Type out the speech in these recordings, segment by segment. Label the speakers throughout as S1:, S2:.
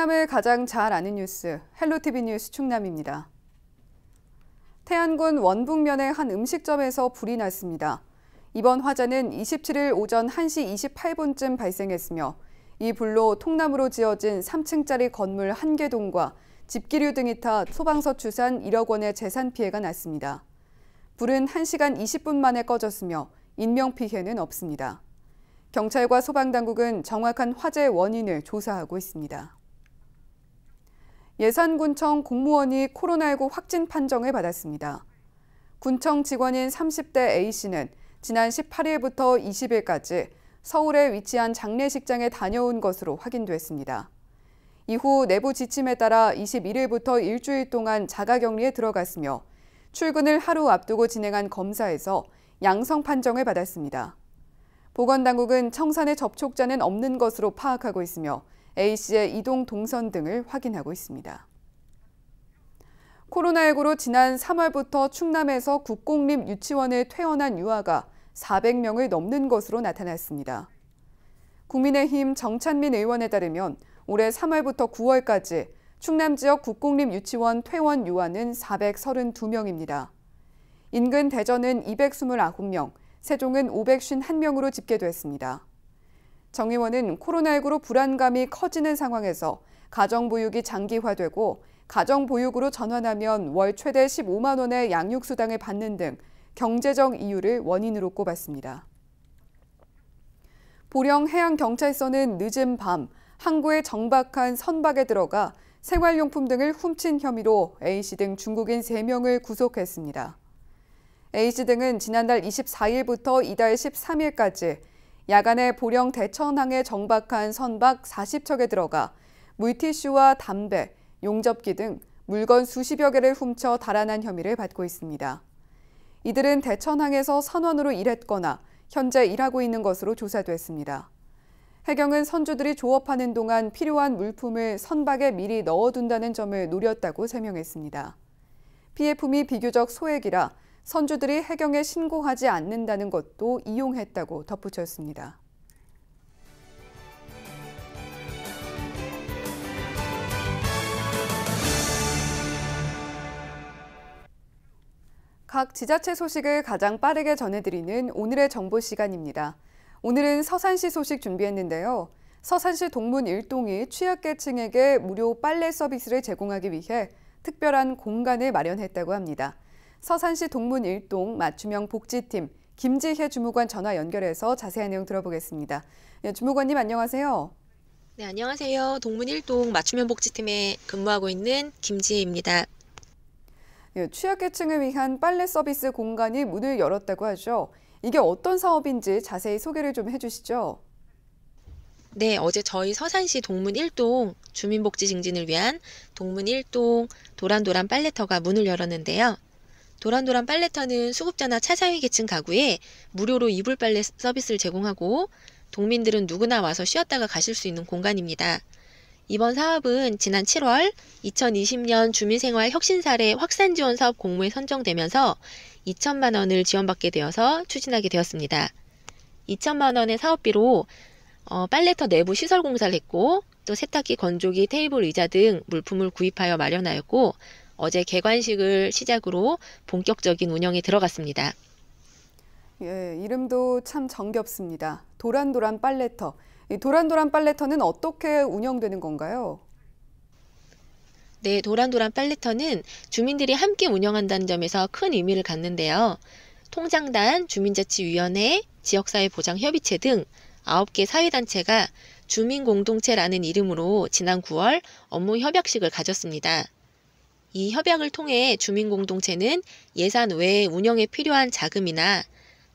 S1: 충남을 가장 잘 아는 뉴스, 헬로티비 뉴스 충남입니다. 태안군 원북면의 한 음식점에서 불이 났습니다. 이번 화재는 27일 오전 1시 28분쯤 발생했으며 이 불로 통나무로 지어진 3층짜리 건물 1개 동과 집기류 등이 타 소방서 추산 1억 원의 재산 피해가 났습니다. 불은 1시간 20분 만에 꺼졌으며 인명피해는 없습니다. 경찰과 소방당국은 정확한 화재 원인을 조사하고 있습니다. 예산군청 공무원이 코로나19 확진 판정을 받았습니다. 군청 직원인 30대 A씨는 지난 18일부터 20일까지 서울에 위치한 장례식장에 다녀온 것으로 확인됐습니다. 이후 내부 지침에 따라 21일부터 일주일 동안 자가격리에 들어갔으며 출근을 하루 앞두고 진행한 검사에서 양성 판정을 받았습니다. 보건당국은 청산의 접촉자는 없는 것으로 파악하고 있으며 A씨의 이동 동선 등을 확인하고 있습니다. 코로나19로 지난 3월부터 충남에서 국공립 유치원을 퇴원한 유아가 400명을 넘는 것으로 나타났습니다. 국민의힘 정찬민 의원에 따르면 올해 3월부터 9월까지 충남 지역 국공립 유치원 퇴원 유아는 432명입니다. 인근 대전은 229명, 세종은 551명으로 집계됐습니다. 정 의원은 코로나19로 불안감이 커지는 상황에서 가정보육이 장기화되고 가정보육으로 전환하면 월 최대 15만 원의 양육수당을 받는 등 경제적 이유를 원인으로 꼽았습니다. 보령해양경찰서는 늦은 밤 항구의 정박한 선박에 들어가 생활용품 등을 훔친 혐의로 A씨 등 중국인 3명을 구속했습니다. A씨 등은 지난달 24일부터 이달 13일까지 야간에 보령 대천항에 정박한 선박 40척에 들어가 물티슈와 담배, 용접기 등 물건 수십여 개를 훔쳐 달아난 혐의를 받고 있습니다. 이들은 대천항에서 선원으로 일했거나 현재 일하고 있는 것으로 조사됐습니다. 해경은 선주들이 조업하는 동안 필요한 물품을 선박에 미리 넣어둔다는 점을 노렸다고 설명했습니다. 피해품이 비교적 소액이라 선주들이 해경에 신고하지 않는다는 것도 이용했다고 덧붙였습니다. 각 지자체 소식을 가장 빠르게 전해드리는 오늘의 정보 시간입니다. 오늘은 서산시 소식 준비했는데요. 서산시 동문 1동이 취약계층에게 무료 빨래 서비스를 제공하기 위해 특별한 공간을 마련했다고 합니다. 서산시 동문 1동 맞춤형 복지팀 김지혜 주무관 전화 연결해서 자세한 내용 들어보겠습니다. 네, 주무관님 안녕하세요.
S2: 네, 안녕하세요. 동문 1동 맞춤형 복지팀에 근무하고 있는 김지혜입니다.
S1: 네, 취약계층을 위한 빨래 서비스 공간이 문을 열었다고 하죠. 이게 어떤 사업인지 자세히 소개를 좀 해주시죠.
S2: 네, 어제 저희 서산시 동문 1동 주민복지 증진을 위한 동문 1동 도란도란 빨래터가 문을 열었는데요. 도란도란 빨래터는 수급자나 차상위 계층 가구에 무료로 이불 빨래 서비스를 제공하고 동민들은 누구나 와서 쉬었다가 가실 수 있는 공간입니다. 이번 사업은 지난 7월 2020년 주민생활 혁신사례 확산지원 사업 공모에 선정되면서 2천만 원을 지원받게 되어서 추진하게 되었습니다. 2천만 원의 사업비로 빨래터 내부 시설 공사를 했고 또 세탁기, 건조기, 테이블, 의자 등 물품을 구입하여 마련하였고 어제 개관식을 시작으로 본격적인 운영에 들어갔습니다.
S1: 예, 이름도 참 정겹습니다. 도란도란 빨래터. 이 도란도란 빨래터는 어떻게 운영되는 건가요?
S2: 네, 도란도란 빨래터는 주민들이 함께 운영한다는 점에서 큰 의미를 갖는데요. 통장단, 주민자치위원회, 지역사회보장협의체 등 9개 사회단체가 주민공동체라는 이름으로 지난 9월 업무 협약식을 가졌습니다. 이 협약을 통해 주민공동체는 예산 외에 운영에 필요한 자금이나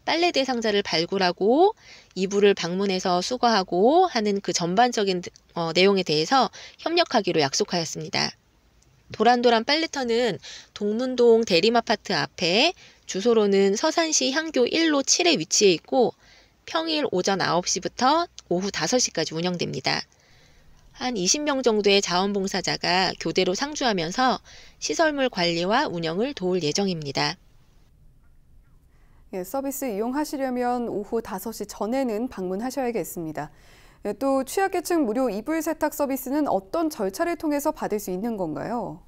S2: 빨래 대상자를 발굴하고 이불을 방문해서 수거하고 하는 그 전반적인 내용에 대해서 협력하기로 약속하였습니다. 도란도란 빨래터는 동문동 대림아파트 앞에 주소로는 서산시 향교 1로 7에 위치해 있고 평일 오전 9시부터 오후 5시까지 운영됩니다. 한 20명 정도의 자원봉사자가 교대로 상주하면서 시설물 관리와 운영을 도울 예정입니다.
S1: 예, 서비스 이용하시려면 오후 5시 전에는 방문하셔야겠습니다. 또 취약계층 무료 이불 세탁 서비스는 어떤 절차를 통해서 받을 수 있는 건가요?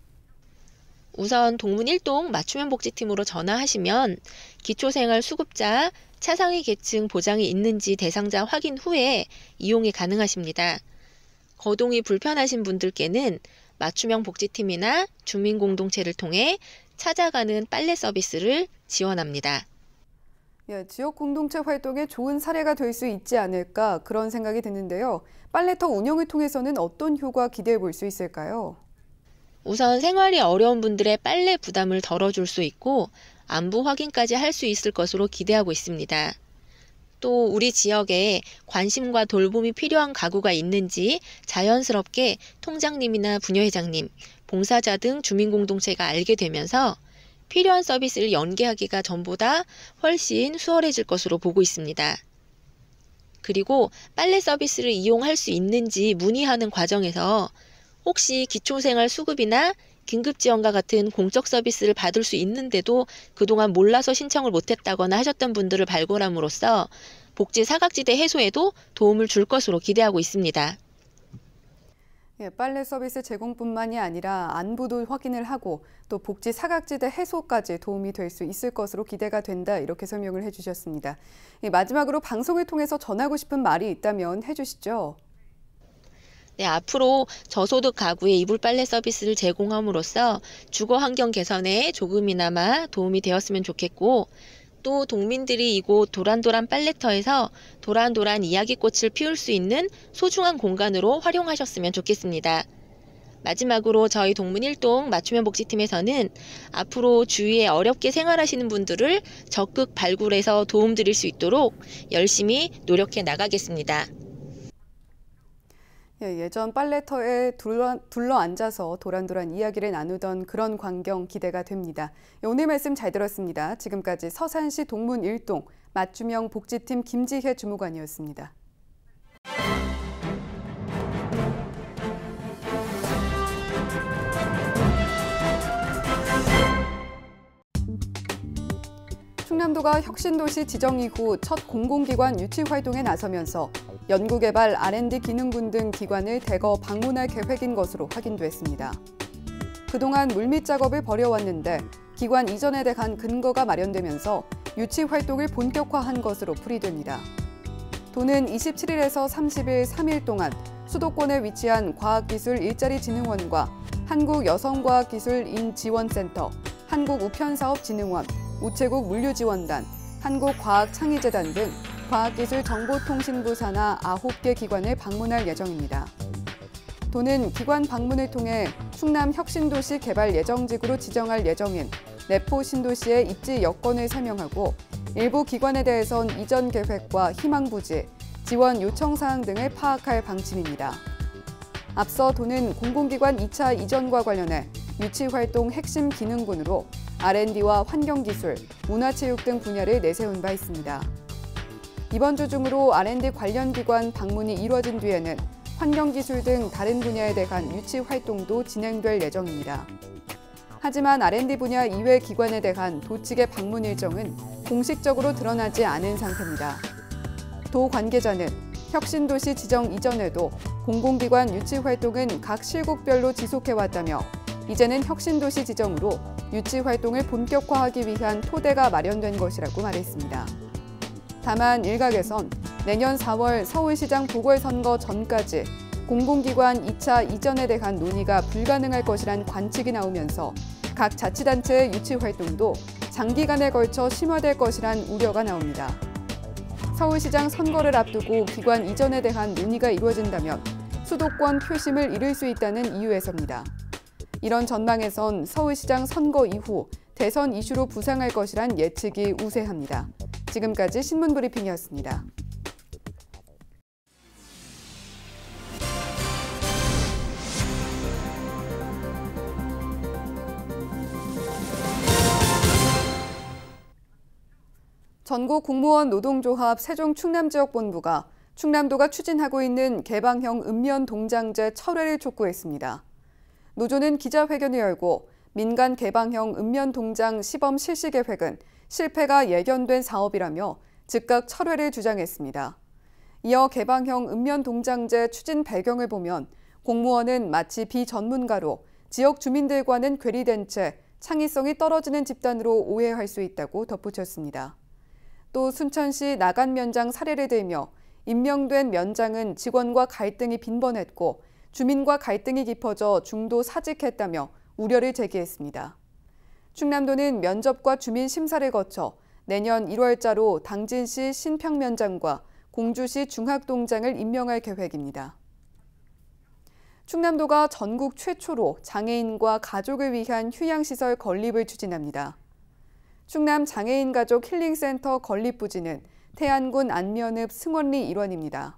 S2: 우선 동문 1동 맞춤형 복지팀으로 전화하시면 기초생활수급자, 차상위 계층 보장이 있는지 대상자 확인 후에 이용이 가능하십니다. 거동이 불편하신 분들께는 맞춤형 복지팀이나 주민공동체를 통해 찾아가는 빨래 서비스를 지원합니다.
S1: 지역 공동체 활동에 좋은 사례가 될 수 있지 않을까 그런 생각이 드는데요. 빨래터 운영을 통해서는 어떤 효과 기대해 볼 수 있을까요?
S2: 우선 생활이 어려운 분들의 빨래 부담을 덜어줄 수 있고 안부 확인까지 할 수 있을 것으로 기대하고 있습니다. 또 우리 지역에 관심과 돌봄이 필요한 가구가 있는지 자연스럽게 통장님이나 부녀회장님, 봉사자 등 주민공동체가 알게 되면서 필요한 서비스를 연계하기가 전보다 훨씬 수월해질 것으로 보고 있습니다. 그리고 빨래 서비스를 이용할 수 있는지 문의하는 과정에서 혹시 기초생활 수급이나 긴급지원과 같은 공적 서비스를 받을 수 있는데도 그동안 몰라서 신청을 못했다거나 하셨던 분들을 발굴함으로써 복지 사각지대 해소에도 도움을 줄 것으로 기대하고 있습니다.
S1: 빨래 서비스 제공뿐만이 아니라 안부도 확인을 하고 또 복지 사각지대 해소까지 도움이 될 수 있을 것으로 기대가 된다 이렇게 설명을 해주셨습니다. 마지막으로 방송을 통해서 전하고 싶은 말이 있다면 해주시죠.
S2: 네, 앞으로 저소득 가구의 이불 빨래 서비스를 제공함으로써 주거 환경 개선에 조금이나마 도움이 되었으면 좋겠고 또 동민들이 이곳 도란도란 빨래터에서 도란도란 이야기꽃을 피울 수 있는 소중한 공간으로 활용하셨으면 좋겠습니다. 마지막으로 저희 동문 1동 맞춤형 복지팀에서는 앞으로 주위에 어렵게 생활하시는 분들을 적극 발굴해서 도움드릴 수 있도록 열심히 노력해 나가겠습니다.
S1: 예전 빨래터에 둘러앉아서 도란도란 이야기를 나누던 그런 광경 기대가 됩니다. 오늘 말씀 잘 들었습니다. 지금까지 서산시 동문 1동 맞춤형 복지팀 김지혜 주무관이었습니다. 충남도가 혁신도시 지정 이후 첫 공공기관 유치 활동에 나서면서 연구개발, R&D 기능군 등 기관을 대거 방문할 계획인 것으로 확인됐습니다. 그동안 물밑 작업을 벌여왔는데 기관 이전에 대한 근거가 마련되면서 유치 활동을 본격화한 것으로 풀이됩니다. 도는 27일에서 30일 3일 동안 수도권에 위치한 과학기술 일자리진흥원과 한국여성과학기술인지원센터, 한국우편사업진흥원, 우체국 물류지원단, 한국과학창의재단 등 과학기술정보통신부 산하 9개 기관을 방문할 예정입니다. 도는 기관 방문을 통해 충남 혁신도시 개발 예정지구로 지정할 예정인 내포 신도시의 입지 여건을 설명하고 일부 기관에 대해선 이전 계획과 희망 부지, 지원 요청 사항 등을 파악할 방침입니다. 앞서 도는 공공기관 2차 이전과 관련해 유치활동 핵심 기능군으로 R&D와 환경기술, 문화체육 등 분야를 내세운 바 있습니다. 이번 주 중으로 R&D 관련 기관 방문이 이뤄진 뒤에는 환경기술 등 다른 분야에 대한 유치 활동도 진행될 예정입니다. 하지만 R&D 분야 이외 기관에 대한 도 측의 방문 일정은 공식적으로 드러나지 않은 상태입니다. 도 관계자는 혁신도시 지정 이전에도 공공기관 유치 활동은 각 실국별로 지속해왔다며 이제는 혁신도시 지정으로 유치 활동을 본격화하기 위한 토대가 마련된 것이라고 말했습니다. 다만 일각에선 내년 4월 서울시장 보궐선거 전까지 공공기관 2차 이전에 대한 논의가 불가능할 것이란 관측이 나오면서 각 자치단체의 유치 활동도 장기간에 걸쳐 심화될 것이란 우려가 나옵니다. 서울시장 선거를 앞두고 기관 이전에 대한 논의가 이루어진다면 수도권 표심을 잃을 수 있다는 이유에서입니다. 이런 전망에선 서울시장 선거 이후 대선 이슈로 부상할 것이란 예측이 우세합니다. 지금까지 신문브리핑이었습니다. 전국 공무원 노동조합 세종 충남지역본부가 충남도가 추진하고 있는 개방형 읍면동장제 철회를 촉구했습니다. 노조는 기자회견을 열고 민간 개방형 읍면동장 시범 실시 계획은 실패가 예견된 사업이라며 즉각 철회를 주장했습니다. 이어 개방형 읍면동장제 추진 배경을 보면 공무원은 마치 비전문가로 지역 주민들과는 괴리된 채 창의성이 떨어지는 집단으로 오해할 수 있다고 덧붙였습니다. 또 순천시 나간 면장 사례를 들며 임명된 면장은 직원과 갈등이 빈번했고 주민과 갈등이 깊어져 중도 사직했다며 우려를 제기했습니다. 충남도는 면접과 주민 심사를 거쳐 내년 1월자로 당진시 신평면장과 공주시 중학동장을 임명할 계획입니다. 충남도가 전국 최초로 장애인과 가족을 위한 휴양시설 건립을 추진합니다. 충남 장애인 가족 힐링센터 건립 부지는 태안군 안면읍 승원리 일원입니다.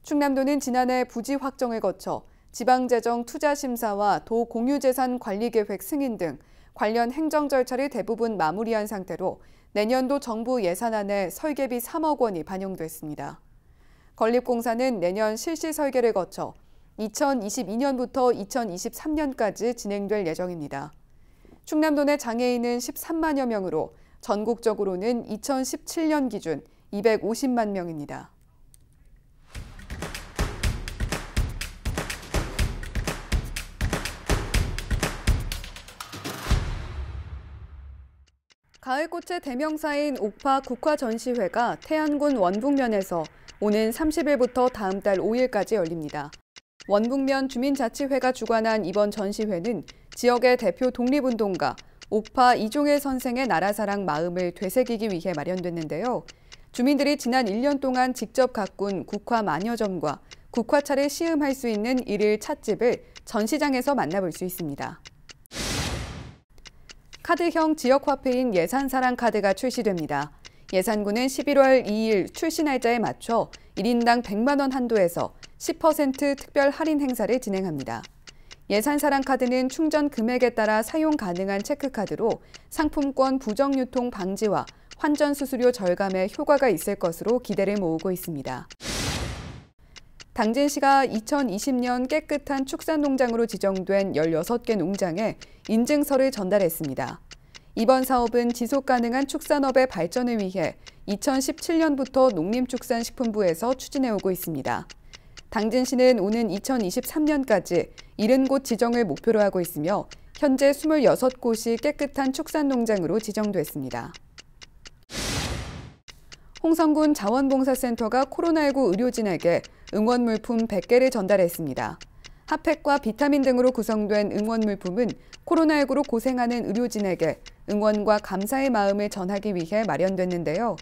S1: 충남도는 지난해 부지 확정을 거쳐 지방재정 투자심사와 도 공유재산 관리계획 승인 등 관련 행정 절차를 대부분 마무리한 상태로 내년도 정부 예산안에 설계비 3억 원이 반영됐습니다. 건립공사는 내년 실시 설계를 거쳐 2022년부터 2023년까지 진행될 예정입니다. 충남도 내 장애인은 13만여 명으로 전국적으로는 2017년 기준 250만 명입니다. 가을꽃의 대명사인 옥파 국화전시회가 태안군 원북면에서 오는 30일부터 다음 달 5일까지 열립니다. 원북면 주민자치회가 주관한 이번 전시회는 지역의 대표 독립운동가 옥파 이종일 선생의 나라사랑 마음을 되새기기 위해 마련됐는데요. 주민들이 지난 1년 동안 직접 가꾼 국화 만여 점과 국화차를 시음할 수 있는 일일 찻집을 전시장에서 만나볼 수 있습니다. 카드형 지역화폐인 예산사랑 카드가 출시됩니다. 예산군은 11월 2일 출시 날짜에 맞춰 1인당 100만 원 한도에서 10% 특별 할인 행사를 진행합니다. 예산사랑 카드는 충전 금액에 따라 사용 가능한 체크카드로 상품권 부정 유통 방지와 환전 수수료 절감에 효과가 있을 것으로 기대를 모으고 있습니다. 당진시가 2020년 깨끗한 축산농장으로 지정된 16개 농장에 인증서를 전달했습니다. 이번 사업은 지속가능한 축산업의 발전을 위해 2017년부터 농림축산식품부에서 추진해오고 있습니다. 당진시는 오는 2023년까지 70곳 지정을 목표로 하고 있으며 현재 26곳이 깨끗한 축산농장으로 지정됐습니다. 홍성군 자원봉사센터가 코로나19 의료진에게 응원 물품 100개를 전달했습니다. 핫팩과 비타민 등으로 구성된 응원 물품은 코로나19로 고생하는 의료진에게 응원과 감사의 마음을 전하기 위해 마련됐는데요.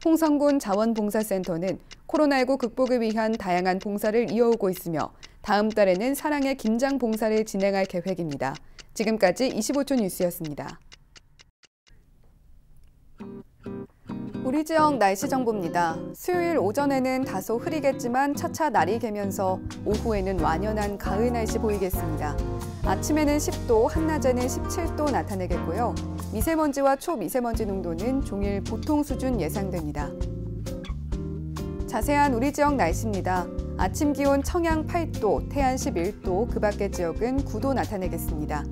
S1: 홍성군 자원봉사센터는 코로나19 극복을 위한 다양한 봉사를 이어오고 있으며 다음 달에는 사랑의 김장 봉사를 진행할 계획입니다. 지금까지 25초 뉴스였습니다. 우리 지역 날씨 정보입니다. 수요일 오전에는 다소 흐리겠지만 차차 날이 개면서 오후에는 완연한 가을 날씨 보이겠습니다. 아침에는 10도, 한낮에는 17도 나타내겠고요. 미세먼지와 초미세먼지 농도는 종일 보통 수준 예상됩니다. 자세한 우리 지역 날씨입니다. 아침 기온 청양 8도, 태안 11도, 그 밖의 지역은 9도 나타내겠습니다.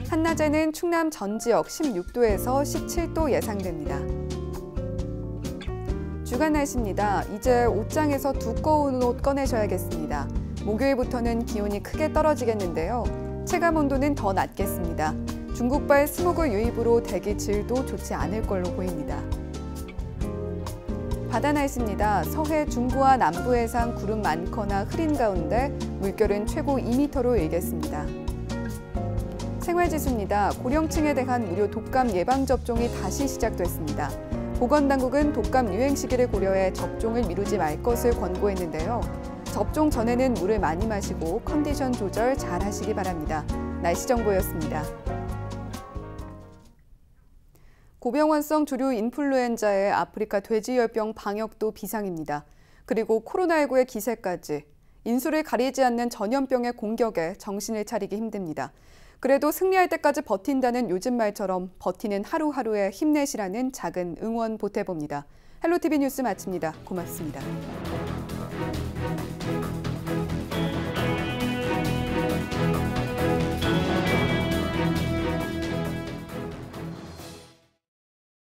S1: 한낮에는 충남 전 지역 16도에서 17도 예상됩니다. 주간 날씨입니다. 이제 옷장에서 두꺼운 옷 꺼내셔야겠습니다. 목요일부터는 기온이 크게 떨어지겠는데요. 체감 온도는 더 낮겠습니다. 중국발 스모그 유입으로 대기 질도 좋지 않을 걸로 보입니다. 바다 날씨입니다. 서해 중부와 남부 해상 구름 많거나 흐린 가운데 물결은 최고 2m로 일겠습니다. 생활지수입니다. 고령층에 대한 무료 독감 예방접종이 다시 시작됐습니다. 보건당국은 독감 유행 시기를 고려해 접종을 미루지 말 것을 권고했는데요. 접종 전에는 물을 많이 마시고 컨디션 조절 잘 하시기 바랍니다. 날씨 정보였습니다. 고병환성 조류 인플루엔자의 아프리카 돼지열병 방역도 비상입니다. 그리고 코로나19의 기세까지 인수를 가리지 않는 전염병의 공격에 정신을 차리기 힘듭니다. 그래도 승리할 때까지 버틴다는 요즘 말처럼 버티는 하루하루에 힘내시라는 작은 응원 보태봅니다. 헬로티비 뉴스 마칩니다. 고맙습니다.